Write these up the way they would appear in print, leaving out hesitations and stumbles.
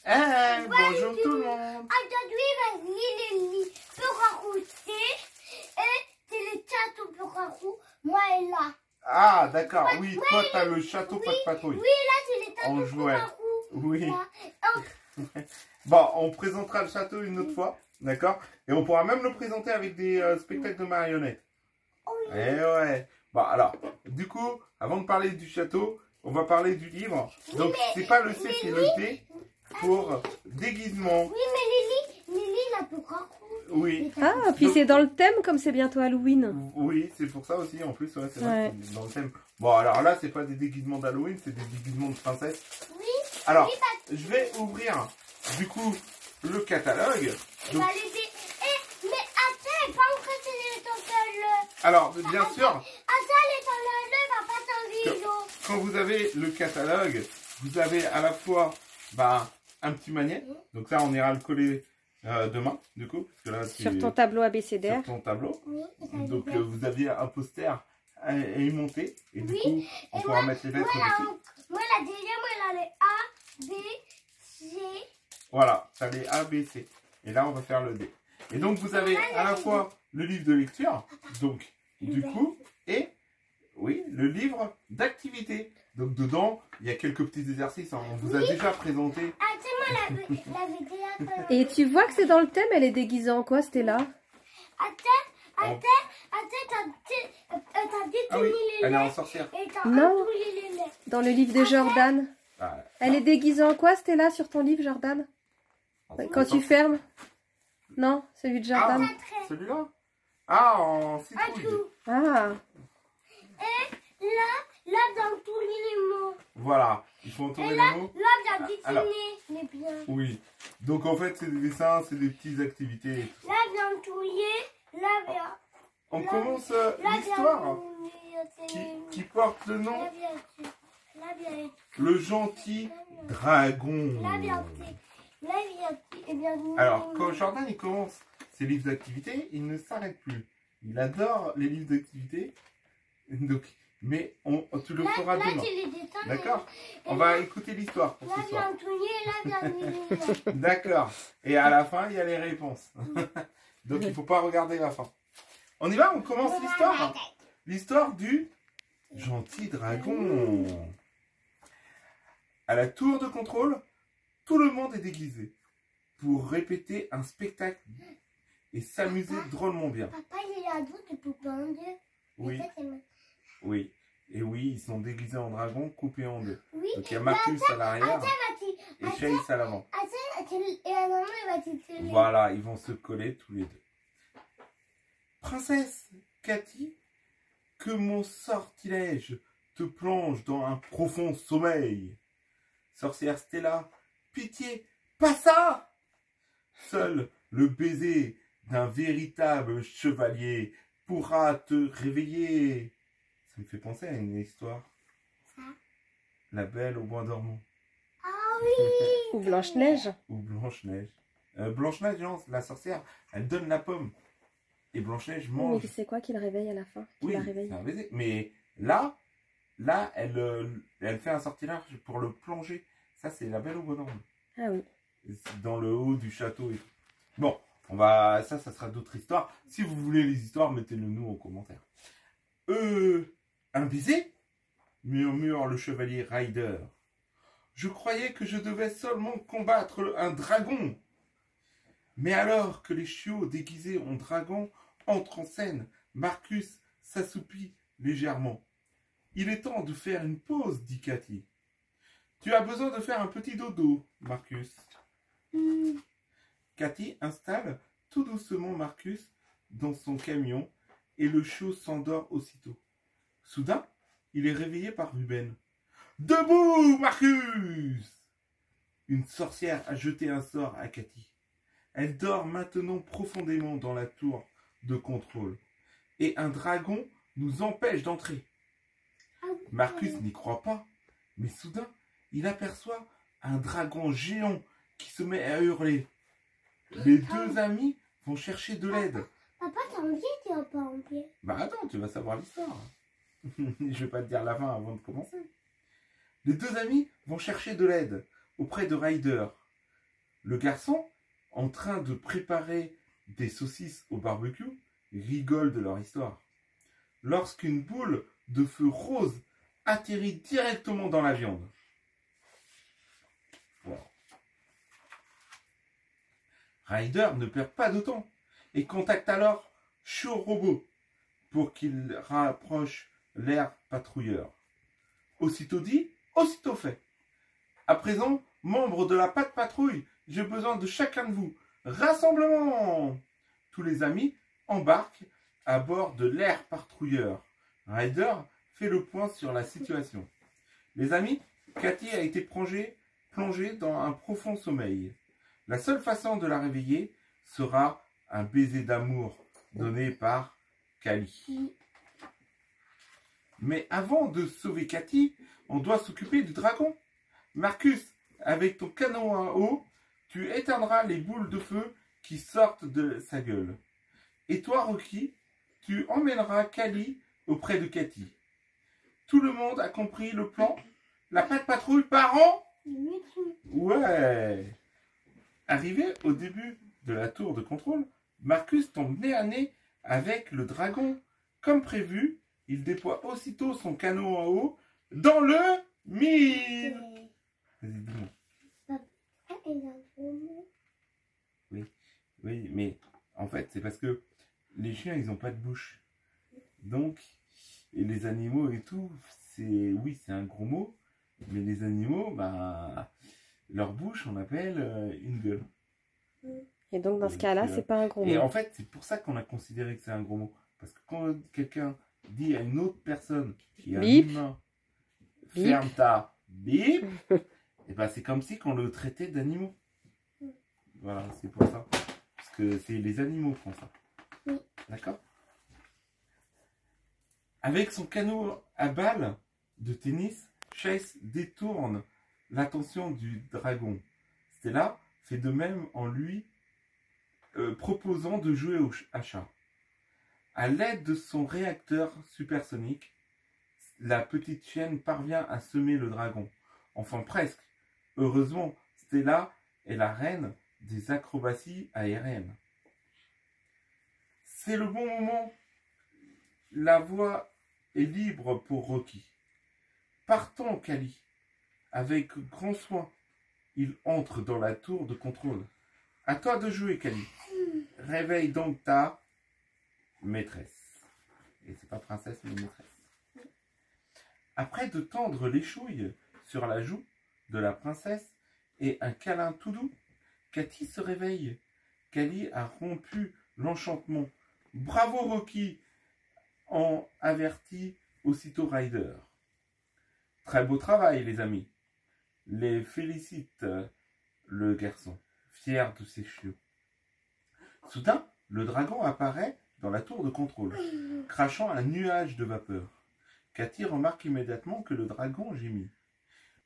Bonjour tout le monde. Aujourd'hui, Lily peut raconter et c'est le château peut raconter. Moi et là. Ah, d'accord. Oui, toi, t'as le château pas de patrouille. Oui, là, c'est le château On jouait. Oui. Oh. Bon, on présentera le château une autre fois, d'accord? Et on pourra même le présenter avec des spectacles de marionnettes. Oh, oui. Eh ouais. Bon, alors, du coup, avant de parler du château, on va parler du livre. Donc, c'est pas le C, c'est le D pour déguisement. Oui, mais Lily n'a pas raconté. Oui. Ah, puis c'est dans le thème comme c'est bientôt Halloween. Oui, c'est pour ça aussi, en plus, ouais, c'est vrai, Ouais. c'est dans le thème. Bon, alors là, c'est pas des déguisements d'Halloween, c'est des déguisements de princesse. Oui. Alors, Oui, je vais ouvrir, du coup, le catalogue. Donc, bah, mais attends, pas encore c'est ton seul. alors, bien sûr, Attends, les ton va pas t'en vidéo. quand vous avez le catalogue, vous avez à la fois un petit manuel. Donc ça, on ira le coller demain, du coup. Parce que là, c'est Sur ton tableau abécédaire. sur ton tableau. Oui, Donc, vous aviez un poster à aimanter. Et du Oui. coup, on Et pourra mettre les lettres dessus. Moi, la deuxième, elle a les A, B, C. Voilà, ça les A, B, C. Et là, on va faire le D. Et donc, vous avez à la fois le livre de lecture, donc, du coup, et, oui, le livre d'activité. Donc, dedans, il y a quelques petits exercices. Hein. On vous a déjà présenté. Ah, c'est moi la vidéo. Et tu vois que c'est dans le thème, elle est déguisée en quoi, Stella? Attends, t'as détourné Ah oui, les elle est en lettres sorcière. et t'as Non. entouré les lettres. Dans le livre de Jordan. Ah, Elle est déguisée en quoi, Stella, sur ton livre, Jordan? Quand tu fermes? Non, celui de Jordan. Celui-là? Ah, en citrouille. tout. Ah, Là, dans tous les mots. Voilà, il faut entourner Et les là, mots. t'as Alors. dessiné les biens. Oui. Donc, en fait, c'est des dessins, c'est des petites activités. Là, dans tous les, là, bien. On Là, commence Là, l'histoire bien. qui porte le nom Là, bien. Là, bien. Le gentil dragon. Là, bien. Là, bien. Et bien. Alors, quand Jordan il commence ses livres d'activité, il ne s'arrête plus. Il adore les livres d'activité. Donc, mais tu le feras Là, demain. tu les dessins. D'accord? Et On va écouter l'histoire pour Là, ce soir. bien tourné, là, bien. D'accord. Et à la fin, il y a les réponses. Donc, il ne faut pas regarder la fin. On y va? On commence l'histoire. L'histoire du gentil dragon. À la tour de contrôle, tout le monde est déguisé pour répéter un spectacle et s'amuser drôlement bien. Papa, il est ado, tu peux pas en deux. Oui, Et ça, c'est moi. oui. Et oui, ils sont déguisés en dragon coupés en deux. Oui. Donc il y a Marcus à l'arrière et Chase à l'avant. Et à maman, il va titiller. Voilà, ils vont se coller tous les deux. Princesse Cathy, que mon sortilège te plonge dans un profond sommeil. Sorcière Stella, pitié, pas ça! Seul le baiser d'un véritable chevalier pourra te réveiller. Ça me fait penser à une histoire. Ça. La Belle au bois dormant. Ah oui. ou Blanche-Neige. Ou Blanche-Neige. Blanche-Neige, non, la sorcière, elle donne la pomme. Et Blanche-Neige mange. Mais c'est quoi qui le réveille à la fin? Qui Oui, la réveille? c'est un baiser. Mais là elle fait un sortilège pour le plonger. Ça, c'est la Belle au bois dormant. Ah oui. C'est dans le haut du château et tout. Bon, ça sera d'autres histoires. Si vous voulez les histoires, mettez-le nous en commentaire. Un baiser? Murmure le chevalier Ryder. Je croyais que je devais seulement combattre un dragon. Mais alors que les chiots déguisés en dragon entrent en scène, Marcus s'assoupit légèrement. Il est temps de faire une pause, dit Cathy. Tu as besoin de faire un petit dodo, Marcus. Cathy installe tout doucement Marcus dans son camion et le chiot s'endort aussitôt. Soudain, il est réveillé par Ruben. « Debout, Marcus !» Une sorcière a jeté un sort à Cathy. Elle dort maintenant profondément dans la tour de contrôle. Et un dragon nous empêche d'entrer. Marcus n'y croit pas, mais soudain, il aperçoit un dragon géant qui se met à hurler. Les deux amis vont chercher de l'aide. Papa, t'as envie, tu vas pas envie. Bah attends, tu vas savoir l'histoire. Je vais pas te dire la fin avant de commencer. Les deux amis vont chercher de l'aide auprès de Ryder. Le garçon, en train de préparer des saucisses au barbecue, rigole de leur histoire. Lorsqu'une boule de feu rose atterrit directement dans la viande. Wow. Ryder ne perd pas de temps et contacte alors Show Robot pour qu'il rapproche l'air patrouilleur. Aussitôt dit, aussitôt fait. À présent, membres de la Pat Patrouille, j'ai besoin de chacun de vous. Rassemblement! Tous les amis embarquent à bord de l'air patrouilleur. Ryder fait le point sur la situation. Les amis, Cathy a été plongée dans un profond sommeil. La seule façon de la réveiller sera un baiser d'amour donné par Callie. Mais avant de sauver Cathy, on doit s'occuper du dragon. Marcus, avec ton canon à eau, tu éteindras les boules de feu qui sortent de sa gueule. Et toi, Rocky, tu emmèneras Callie auprès de Cathy. Tout le monde a compris le plan? La Pat Patrouille part en... Ouais. Arrivé au début de la tour de contrôle, Marcus tombe nez à nez avec le dragon. Comme prévu, il déploie aussitôt son canon à eau dans le mille. Vas-y, dis-moi. Oui, mais en fait, c'est parce que les chiens, ils n'ont pas de bouche. Donc, et les animaux et tout, oui, c'est un gros mot, mais les animaux, bah, leur bouche, on appelle une gueule. Et donc, dans ce cas-là, c'est pas un gros mot. Et en fait, c'est pour ça qu'on a considéré que c'est un gros mot. Parce que quand quelqu'un dit à une autre personne qui est un humain, ferme ta bip, et ben c'est comme si qu'on le traitait d'animaux. Voilà, c'est pour ça. Parce que c'est les animaux qui font ça. D'accord? Avec son canot à balles de tennis, Chase détourne l'attention du dragon. Stella fait de même en lui proposant de jouer à chat. À l'aide de son réacteur supersonique, la petite chienne parvient à semer le dragon. Enfin presque. Heureusement, Stella est la reine des acrobaties aériennes. C'est le bon moment. La voie est libre pour Rocky. Partons, Callie. Avec grand soin, il entre dans la tour de contrôle. À toi de jouer, Callie. Réveille donc ta maîtresse. Et c'est pas princesse, mais maîtresse. Après de tendre l'échouille sur la joue de la princesse et un câlin tout doux, Cathy se réveille. Callie a rompu l'enchantement. Bravo, Rocky, en avertit aussitôt Ryder. Très beau travail, les amis. Les félicite le garçon, fier de ses chiots. Soudain, le dragon apparaît dans la tour de contrôle, crachant un nuage de vapeur. Cathy remarque immédiatement que le dragon gémit.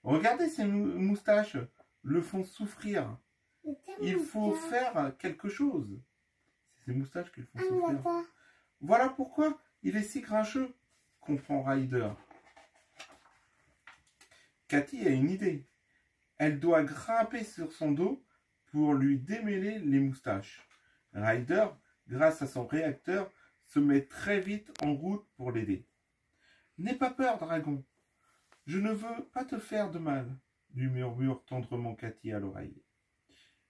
Regardez ces moustaches, le font souffrir. Il faut faire quelque chose. C'est ces moustaches qui le font souffrir. Voilà pourquoi il est si grincheux, comprend Ryder. Cathy a une idée. Elle doit grimper sur son dos pour lui démêler les moustaches. Ryder, grâce à son réacteur, se met très vite en route pour l'aider. N'aie pas peur, dragon. Je ne veux pas te faire de mal, lui murmure tendrement Cathy à l'oreille.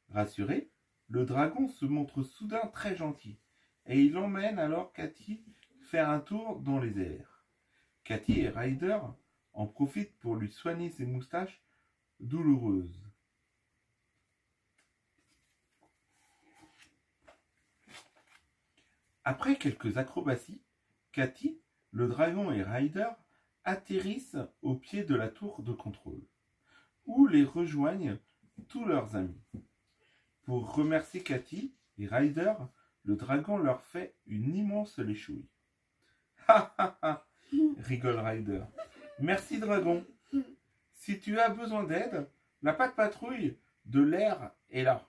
Rassuré, le dragon se montre soudain très gentil et il emmène alors Cathy faire un tour dans les airs. Cathy et Ryder en profitent pour lui soigner ses moustaches douloureuses. Après quelques acrobaties, Cathy, le dragon et Ryder atterrissent au pied de la tour de contrôle, où les rejoignent tous leurs amis. Pour remercier Cathy et Ryder, le dragon leur fait une immense léchouille. Ha ha ha, rigole Ryder. Merci dragon. Si tu as besoin d'aide, la Pat Patrouille de l'air est là.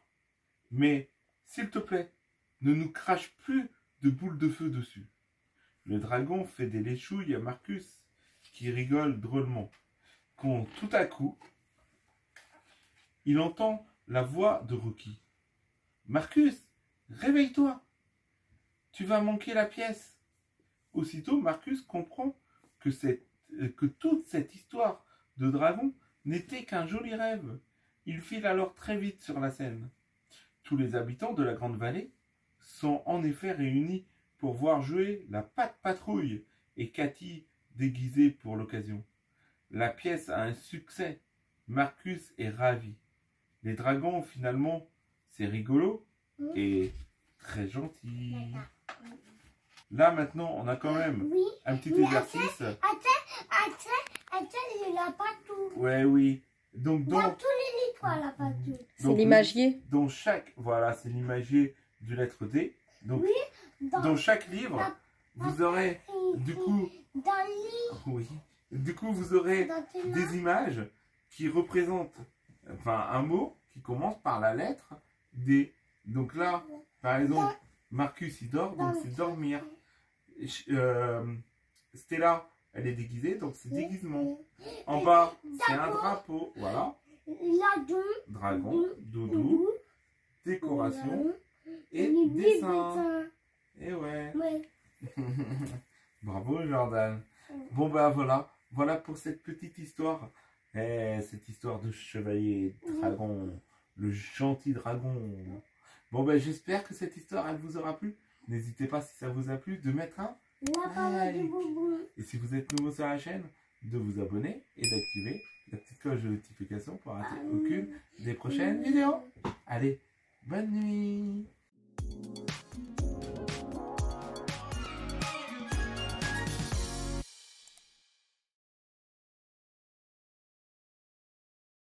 Mais, s'il te plaît, ne nous crache plus de boules de feu dessus. Le dragon fait des léchouilles à Marcus, qui rigole drôlement. Quand tout à coup, il entend la voix de Rocky. Marcus, réveille-toi. Tu vas manquer la pièce. Aussitôt, Marcus comprend que toute cette histoire de dragon n'était qu'un joli rêve. Il file alors très vite sur la scène. Tous les habitants de la Grande Vallée sont en effet réunis pour voir jouer la Patte Patrouille et Cathy déguisée pour l'occasion. La pièce a un succès. Marcus est ravi. Les dragons, finalement, c'est rigolo et très gentil. Là, maintenant, on a quand même Oui. un petit Mais exercice. Attends, il n'a pas tout. Ouais, oui. Donc, Dans tous les livres, il n'a pas tout. C'est l'imagier. Dans chaque... Voilà, c'est l'imagier du lettre D. Donc, dans chaque livre, vous aurez, du coup... Dans le livre. Oui. Du coup, vous aurez des images qui représentent un mot qui commence par la lettre D. Donc là, par exemple, Marcus, il dort, donc c'est dormir. Stella, elle est déguisée, donc c'est déguisement. En bas, c'est un drapeau, voilà. Dragon, doudou, décoration et dessin. Et ouais. Bravo Jordan. Bon bah voilà pour cette petite histoire. Cette histoire de chevalier dragon, le gentil dragon. Bon bah j'espère que cette histoire elle vous aura plu. N'hésitez pas si ça vous a plu de mettre un like. Et si vous êtes nouveau sur la chaîne, de vous abonner et d'activer la petite cloche de notification pour rater aucune des prochaines vidéos. Allez, bonne nuit.